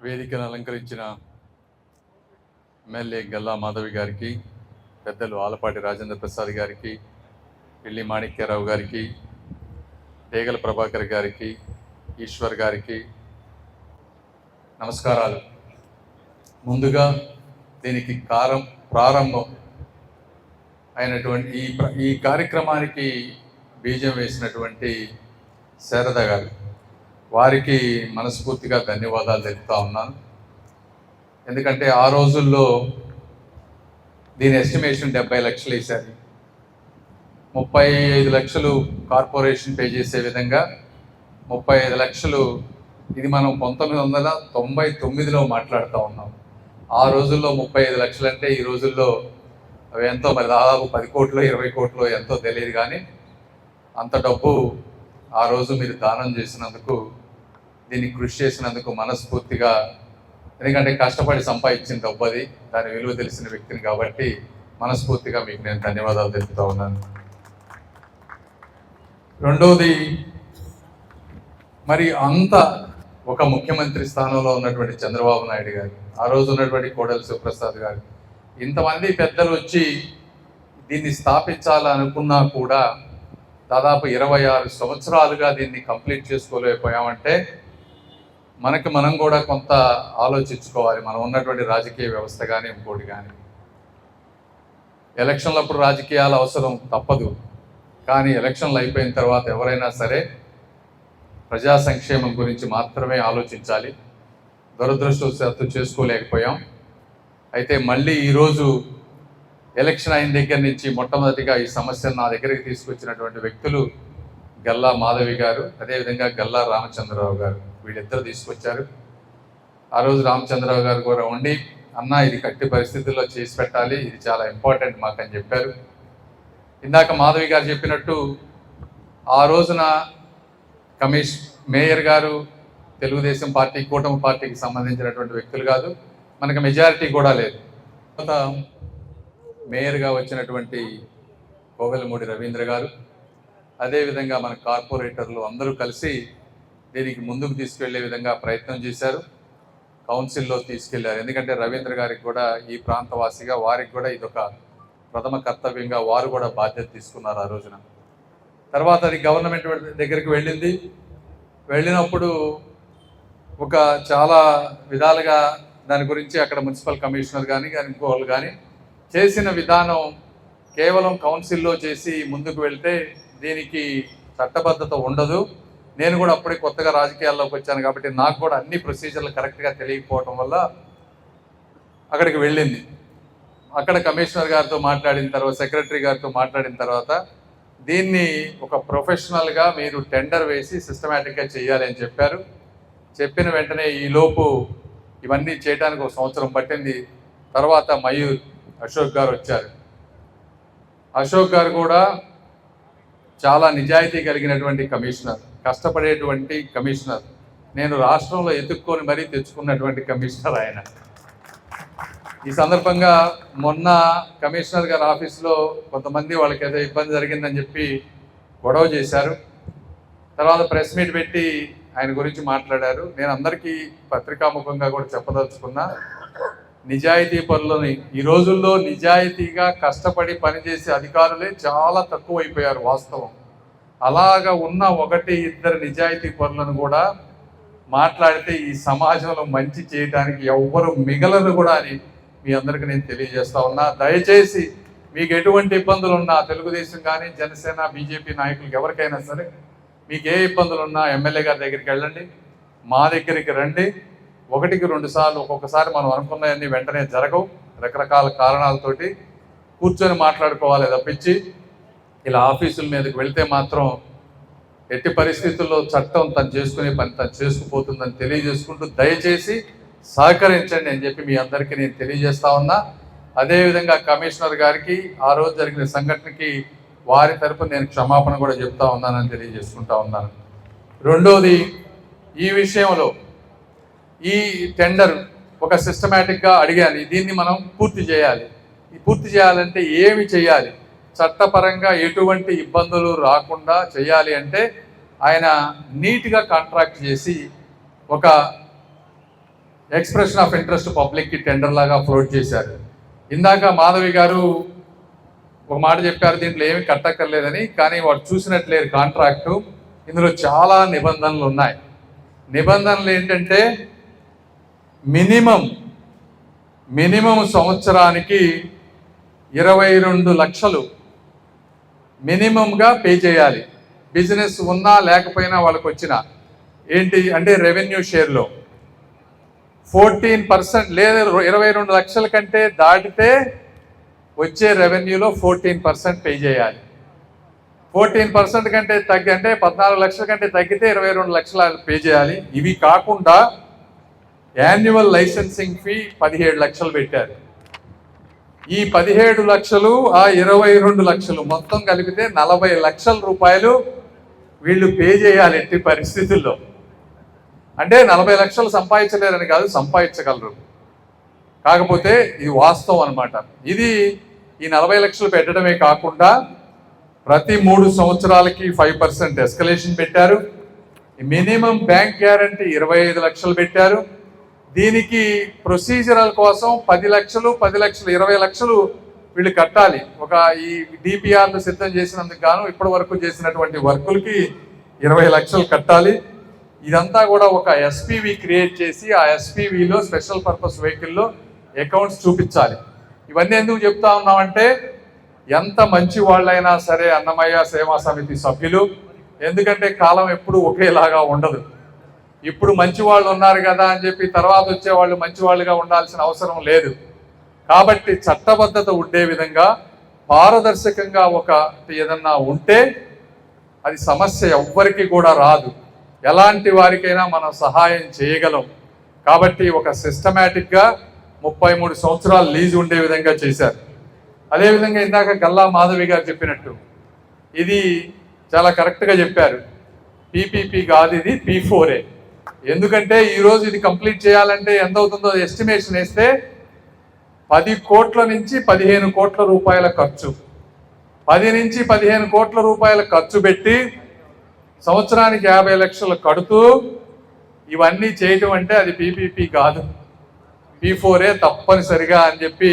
వేదికను అలంకరించిన ఎమ్మెల్యే గల్లా మాధవి గారికి, పెద్దలు ఆలపాటి రాజేంద్ర ప్రసాద్ గారికి, పిల్లి మాణిక్యరావు గారికి, తేగల ప్రభాకర్ గారికి, ఈశ్వర్ గారికి నమస్కారాలు. ముందుగా దీనికి ప్రారంభం అయినటువంటి ఈ కార్యక్రమానికి బీజం వేసినటువంటి శారద గారు, వారికి మనస్ఫూర్తిగా ధన్యవాదాలు తెలుపుతా ఉన్నాను. ఎందుకంటే ఆ రోజుల్లో దీని ఎస్టిమేషన్ 70 లక్షలు వేశారు. 35 లక్షలు కార్పొరేషన్ పే చేసే విధంగా 35 లక్షలు, ఇది మనం 1999లో మాట్లాడుతూ ఉన్నాం. ఆ రోజుల్లో 35 లక్షలు అంటే ఈ రోజుల్లో అవి ఎంతో, మరి దాదాపు 10 కోట్లు 20 కోట్లు ఎంతో తెలియదు, కానీ అంత డబ్బు ఆ రోజు మీరు దానం చేసినందుకు, దీన్ని కృషి చేసినందుకు మనస్ఫూర్తిగా, ఎందుకంటే కష్టపడి సంపాదించిన డబ్బు అది, దాని విలువ తెలిసిన వ్యక్తిని కాబట్టి మనస్ఫూర్తిగా మీకు నేను ధన్యవాదాలు తెలుపుతూ ఉన్నాను. రెండవది, మరి అంత ఒక ముఖ్యమంత్రి స్థానంలో ఉన్నటువంటి చంద్రబాబు నాయుడు గారు, ఆ రోజు ఉన్నటువంటి కోడెల శివప్రసాద్ గారు, ఇంతమంది పెద్దలు వచ్చి దీన్ని స్థాపించాలనుకున్నా కూడా దాదాపు 26 సంవత్సరాలుగా దీన్ని కంప్లీట్ చేసుకోలేకపోయామంటే మనం కూడా కొంత ఆలోచించుకోవాలి. మనం ఉన్నటువంటి రాజకీయ వ్యవస్థ కానీ ఇంకోటి కానీ. ఎలక్షన్లప్పుడు రాజకీయాలు అవసరం తప్పదు, కానీ ఎలక్షన్లు అయిపోయిన తర్వాత ఎవరైనా సరే ప్రజా సంక్షేమం గురించి మాత్రమే ఆలోచించాలి. దురదృష్టవశాత్తు చేసుకోలేకపోయాం. అయితే మళ్ళీ ఈరోజు ఎలక్షన్ అయిన దగ్గర నుంచి మొట్టమొదటిగా ఈ సమస్యను నా దగ్గరికి తీసుకొచ్చినటువంటి వ్యక్తులు గల్లా మాధవి గారు, అదేవిధంగా గల్లా రామచంద్రరావు గారు, వీళ్ళిద్దరు తీసుకొచ్చారు. ఆ రోజు రామచంద్రరావు గారు కూడా ఉండి, అన్న ఇది కట్టి పరిస్థితుల్లో చేసి పెట్టాలి, ఇది చాలా ఇంపార్టెంట్ మాకని చెప్పారు. ఇందాక మాధవి గారు చెప్పినట్టు ఆ రోజున మేయర్ గారు తెలుగుదేశం పార్టీ, కూటమి పార్టీకి సంబంధించినటువంటి వ్యక్తులు కాదు, మనకు మెజారిటీ కూడా లేదు. తర్వాత మేయర్గా వచ్చినటువంటి కోవెలమూడి రవీంద్ర గారు, అదేవిధంగా మన కార్పొరేటర్లు అందరూ కలిసి దీనికి ముందుకు తీసుకెళ్లే విధంగా ప్రయత్నం చేశారు. కౌన్సిల్లో తీసుకెళ్లారు. ఎందుకంటే రవీంద్ర గారికి కూడా, ఈ ప్రాంతవాసిగా వారికి కూడా ఇదొక ప్రథమ కర్తవ్యంగా వారు కూడా బాధ్యత తీసుకున్నారు ఆ రోజున. తర్వాత అది గవర్నమెంట్ దగ్గరికి వెళ్ళింది. వెళ్ళినప్పుడు ఒక చాలా విధాలుగా దాని గురించి అక్కడ మున్సిపల్ కమిషనర్ కానీ ఇంకోళ్ళు కానీ చేసిన విధానం కేవలం కౌన్సిల్లో చేసి ముందుకు వెళ్తే దీనికి చట్టబద్ధత ఉండదు. నేను కూడా అప్పుడే కొత్తగా రాజకీయాల్లోకి వచ్చాను కాబట్టి నాకు కూడా అన్ని ప్రొసీజర్లు కరెక్ట్గా తెలియకపోవటం వల్ల అక్కడికి వెళ్ళింది. అక్కడ కమిషనర్ గారితో మాట్లాడిన తర్వాత, సెక్రటరీ గారితో మాట్లాడిన తర్వాత, దీన్ని ఒక ప్రొఫెషనల్గా మీరు టెండర్ వేసి సిస్టమేటిక్గా చేయాలి అని చెప్పారు. చెప్పిన వెంటనే ఈలోపు ఇవన్నీ చేయడానికి 1 సంవత్సరం పట్టింది. తర్వాత మయూర్ అశోక్ గారు వచ్చారు. అశోక్ గారు కూడా చాలా నిజాయితీ కలిగినటువంటి కమిషనర్, కష్టపడేటువంటి కమిషనర్. నేను రాష్ట్రంలో ఎత్తుక్కొని మరీ తెచ్చుకున్నటువంటి కమిషనర్ ఆయన. ఈ సందర్భంగా మొన్న కమిషనర్ గారి ఆఫీస్లో కొంతమంది వాళ్ళకి ఏదో ఇబ్బంది జరిగిందని చెప్పి గొడవ చేశారు. తర్వాత ప్రెస్ మీట్ పెట్టి ఆయన గురించి మాట్లాడారు. నేను అందరికీ పత్రికాముఖంగా కూడా చెప్పదలుచుకున్నా, నిజాయితీ పనులని ఈ రోజుల్లో నిజాయితీగా కష్టపడి పనిచేసే అధికారులే చాలా తక్కువైపోయారు వాస్తవం. అలాగా ఉన్న 1-2 నిజాయితీ పనులను కూడా మాట్లాడితే ఈ సమాజంలో మంచి చేయడానికి ఎవ్వరు మిగలరు కూడా అని మీ అందరికీ నేను తెలియజేస్తా ఉన్నా. దయచేసి మీకు ఎటువంటి ఇబ్బందులు ఉన్నా, తెలుగుదేశం కానీ జనసేన బీజేపీ నాయకులకు ఎవరికైనా సరే మీకు ఏ ఇబ్బందులు ఉన్నా ఎమ్మెల్యే గారి దగ్గరికి వెళ్ళండి, మా దగ్గరికి రండి. 1-2 సార్లు, ఒక్కొక్కసారి మనం అనుకున్నవన్నీ వెంటనే జరగవు, రకరకాల కారణాలతోటి కూర్చొని మాట్లాడుకోవాలి తప్పించి ఇలా ఆఫీసుల మీదకి వెళ్తే మాత్రం ఎట్టి పరిస్థితుల్లో చట్టం తను చేసుకునే పని తను చేసుకుపోతుందని తెలియజేసుకుంటూ దయచేసి సహకరించండి అని చెప్పి మీ అందరికీ నేను తెలియజేస్తా ఉన్నా. అదేవిధంగా కమిషనర్ గారికి ఆ రోజు జరిగిన సంఘటనకి వారి తరపున నేను క్షమాపణ కూడా చెప్తా ఉన్నానని తెలియజేసుకుంటా ఉన్నాను. రెండోది, ఈ విషయంలో ఈ టెండర్ ఒక సిస్టమేటిక్గా అడిగాను, దీన్ని మనం పూర్తి చేయాలి. ఈ పూర్తి చేయాలంటే ఏమి చేయాలి, చట్టపరంగా ఎటువంటి ఇబ్బందులు రాకుండా చేయాలి అంటే ఆయన నీట్గా కాంట్రాక్ట్ చేసి ఒక ఎక్స్ప్రెషన్ ఆఫ్ ఇంట్రెస్ట్ పబ్లిక్కి టెండర్ లాగా ఫ్లోట్ చేశారు. ఇందాక మాధవి గారు ఒక మాట చెప్పారు, దీంట్లో ఏమి కట్టక్కర్లేదని. కానీ వాడు చూసినట్లేరు కాంట్రాక్టు. ఇందులో చాలా నిబంధనలు ఉన్నాయి. నిబంధనలు ఏంటంటే మినిమం సంవత్సరానికి 22 లక్షలు మినిమంగా పే చేయాలి. బిజినెస్ ఉన్నా లేకపోయినా వాళ్ళకి వచ్చినా ఏంటి అంటే రెవెన్యూ షేర్లో 14% లేదా 22 లక్షల కంటే దాటితే వచ్చే రెవెన్యూలో 14% పే చేయాలి. 14% కంటే తగ్గి అంటే 14 లక్షల కంటే తగ్గితే 22 లక్షలు పే చేయాలి. ఇవి కాకుండా యాన్యువల్ లైసెన్సింగ్ ఫీ 17 లక్షలు పెట్టారు. ఈ 17 లక్షలు ఆ 22 లక్షలు మొత్తం కలిపితే 40 లక్షల రూపాయలు వీళ్ళు పే చేయాలి ఎట్టి పరిస్థితుల్లో. అంటే 40 లక్షలు సంపాదించలేరని కాదు, సంపాదించగలరు. కాకపోతే ఇది వాస్తవం అన్నమాట. ఇది ఈ 40 లక్షలు పెట్టడమే కాకుండా ప్రతి 3 సంవత్సరాలకి 5% ఎస్కలేషన్ పెట్టారు. మినిమం బ్యాంక్ గ్యారంటీ 25 లక్షలు పెట్టారు. దీనికి ప్రొసీజరల్ కోసం 10 లక్షలు 20 లక్షలు వీళ్ళు కట్టాలి. ఒక ఈ డిపిఆర్లు సిద్ధం చేసినందుకు గాను ఇప్పటి వరకు చేసినటువంటి వర్కులకి 20 లక్షలు కట్టాలి. ఇదంతా కూడా ఒక ఎస్పీవి క్రియేట్ చేసి ఆ ఎస్పీవిలో స్పెషల్ పర్పస్ వెహికల్లో అకౌంట్స్ చూపించాలి. ఇవన్నీ ఎందుకు చెప్తా ఉన్నామంటే ఎంత మంచి వాళ్ళైనా సరే అన్నమయ్య సేవా సమితి సభ్యులు, ఎందుకంటే కాలం ఎప్పుడు ఒకేలాగా ఉండదు. ఇప్పుడు మంచి వాళ్ళు ఉన్నారు కదా అని చెప్పి తర్వాత వచ్చే వాళ్ళు మంచి వాళ్ళుగా ఉండాల్సిన అవసరం లేదు. కాబట్టి చట్టబద్ధత ఉండే విధంగా పారదర్శకంగా ఒక ఏదన్నా ఉంటే అది సమస్య ఎవ్వరికి కూడా రాదు. ఎలాంటి వారికైనా మనం సహాయం చేయగలం. కాబట్టి ఒక సిస్టమేటిక్గా 33 సంవత్సరాలు లీజు ఉండే విధంగా చేశారు. అదేవిధంగా ఇందాక గల్లా మాధవి గారు చెప్పినట్టు ఇది చాలా కరెక్ట్గా చెప్పారు. పీపీపీ కాదు, ఇది P4A. ఎందుకంటే ఈరోజు ఇది కంప్లీట్ చేయాలంటే ఎంత అవుతుందో ఎస్టిమేషన్ వేస్తే 10 కోట్ల నుంచి 15 కోట్ల రూపాయల ఖర్చు. 10 నుంచి 15 కోట్ల రూపాయల ఖర్చు పెట్టి సంవత్సరానికి 50 లక్షలు కడుతూ ఇవన్నీ చేయటం అంటే అది పీపీపీ కాదు, P4A తప్పనిసరిగా అని చెప్పి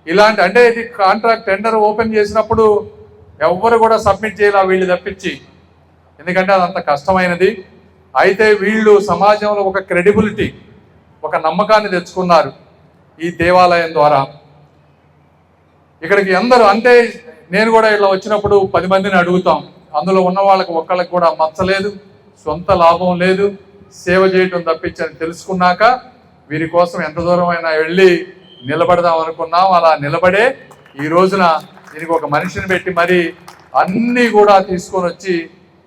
ఇలాంటి అంటే ఇది కాంట్రాక్ట్ టెండర్ ఓపెన్ చేసినప్పుడు ఎవ్వరు కూడా సబ్మిట్ చేయాలి వీళ్ళు తప్పించి, ఎందుకంటే అదంత కష్టమైనది. అయితే వీళ్ళు సమాజంలో ఒక క్రెడిబిలిటీ, ఒక నమ్మకాన్ని తెచ్చుకున్నారు ఈ దేవాలయం ద్వారా. ఇక్కడికి అందరూ అంటే నేను కూడా ఇలా వచ్చినప్పుడు 10 మందిని అడుగుతాం. అందులో ఉన్న వాళ్ళకి ఒక్కళ్ళకి కూడా మచ్చలేదు, సొంత లాభం లేదు, సేవ చేయటం తప్పించని తెలుసుకున్నాక వీరి కోసం ఎంత దూరమైనా వెళ్ళి నిలబడదాం అనుకున్నాం. అలా నిలబడే ఈ రోజున దీనికి ఒక మనిషిని పెట్టి మరి అన్నీ కూడా తీసుకొని వచ్చి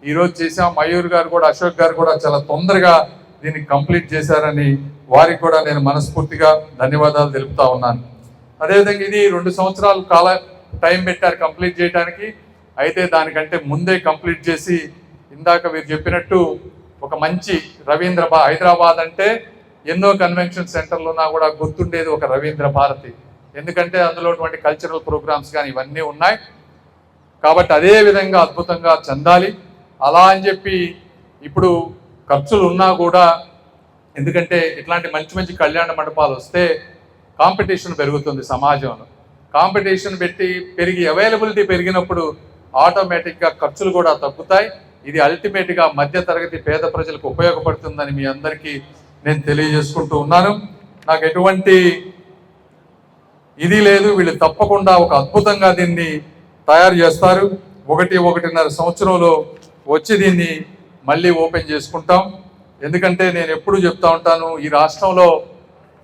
ఈరోజు చేసాం. మయూర్ గారు కూడా, అశోక్ గారు కూడా చాలా తొందరగా దీన్ని కంప్లీట్ చేశారని వారికి కూడా నేను మనస్ఫూర్తిగా ధన్యవాదాలు తెలుపుతా ఉన్నాను. అదేవిధంగా ఇది 2 సంవత్సరాలు టైం పెట్టారు కంప్లీట్ చేయడానికి. అయితే దానికంటే ముందే కంప్లీట్ చేసి ఇందాక మీరు చెప్పినట్టు ఒక మంచి హైదరాబాద్ అంటే ఎన్నో కన్వెన్షన్ సెంటర్లున్నా కూడా గుర్తుండేది ఒక రవీంద్ర భారతి. ఎందుకంటే అందులో కల్చరల్ ప్రోగ్రామ్స్ కానీ ఇవన్నీ ఉన్నాయి. కాబట్టి అదే విధంగా అద్భుతంగా చెందాలి. అలా అని చెప్పి ఇప్పుడు ఖర్చులు ఉన్నా కూడా, ఎందుకంటే ఇట్లాంటి మంచి మంచి కళ్యాణ మండపాలు వస్తే కాంపిటీషన్ పెరుగుతుంది సమాజంలో. కాంపిటీషన్ పెరిగి అవైలబిలిటీ పెరిగినప్పుడు ఆటోమేటిక్గా ఖర్చులు కూడా తగ్గుతాయి. ఇది అల్టిమేట్గా మధ్యతరగతి పేద ప్రజలకు ఉపయోగపడుతుందని మీ అందరికీ నేను తెలియజేసుకుంటూ ఉన్నాను. నాకు ఎటువంటి ఇది లేదు, వీళ్ళు తప్పకుండా ఒక అద్భుతంగా దీన్ని తయారు చేస్తారు. 1.5 సంవత్సరంలో వచ్చి దీన్ని మళ్ళీ ఓపెన్ చేసుకుంటాం. ఎందుకంటే నేను ఎప్పుడు చెప్తా ఉంటాను, ఈ రాష్ట్రంలో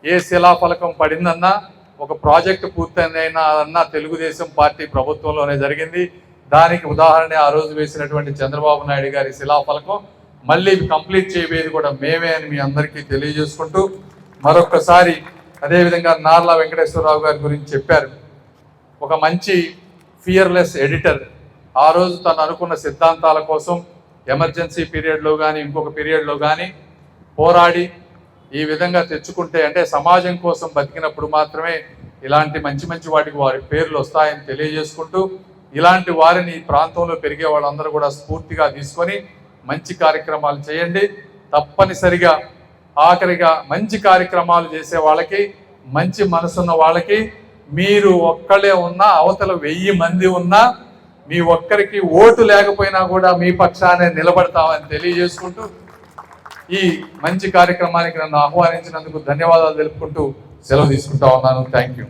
ఏ శిలాఫలకం పడిందన్నా, ఒక ప్రాజెక్టు పూర్తయిందైనా అన్నా తెలుగుదేశం పార్టీ ప్రభుత్వంలోనే జరిగింది. దానికి ఉదాహరణ ఆ రోజు వేసినటువంటి చంద్రబాబు నాయుడు గారి శిలాఫలకం. మళ్ళీ కంప్లీట్ చేయబోయేది కూడా మేమే అని మీ అందరికీ తెలియజేసుకుంటూ మరొకసారి అదేవిధంగా నార్ల వెంకటేశ్వరరావు గారి గురించి చెప్పారు. ఒక మంచి ఫియర్లెస్ ఎడిటర్. ఆ రోజు తను అనుకున్న సిద్ధాంతాల కోసం ఎమర్జెన్సీ పీరియడ్లో కానీ ఇంకొక పీరియడ్లో కానీ పోరాడి ఈ విధంగా తెచ్చుకుంటే, అంటే సమాజం కోసం బతికినప్పుడు మాత్రమే ఇలాంటి మంచి మంచి వాటికి వారి పేర్లు వస్తాయని తెలియజేసుకుంటూ, ఇలాంటి వారిని ఈ ప్రాంతంలో పెరిగే వాళ్ళందరూ కూడా స్ఫూర్తిగా తీసుకొని మంచి కార్యక్రమాలు చేయండి. తప్పనిసరిగా ఆఖరిగా మంచి కార్యక్రమాలు చేసే వాళ్ళకి, మంచి మనసున్న వాళ్ళకి, మీరు ఒక్కళ్ళే ఉన్నా అవతల 1000 మంది ఉన్నా మీ ఒక్కరికి ఓటు లేకపోయినా కూడా మీ పక్షానే నిలబడతామని తెలియజేసుకుంటూ ఈ మంచి కార్యక్రమానికి నన్ను ఆహ్వానించినందుకు ధన్యవాదాలు తెలుపుకుంటూ సెలవు తీసుకుంటా ఉన్నాను. Thank you.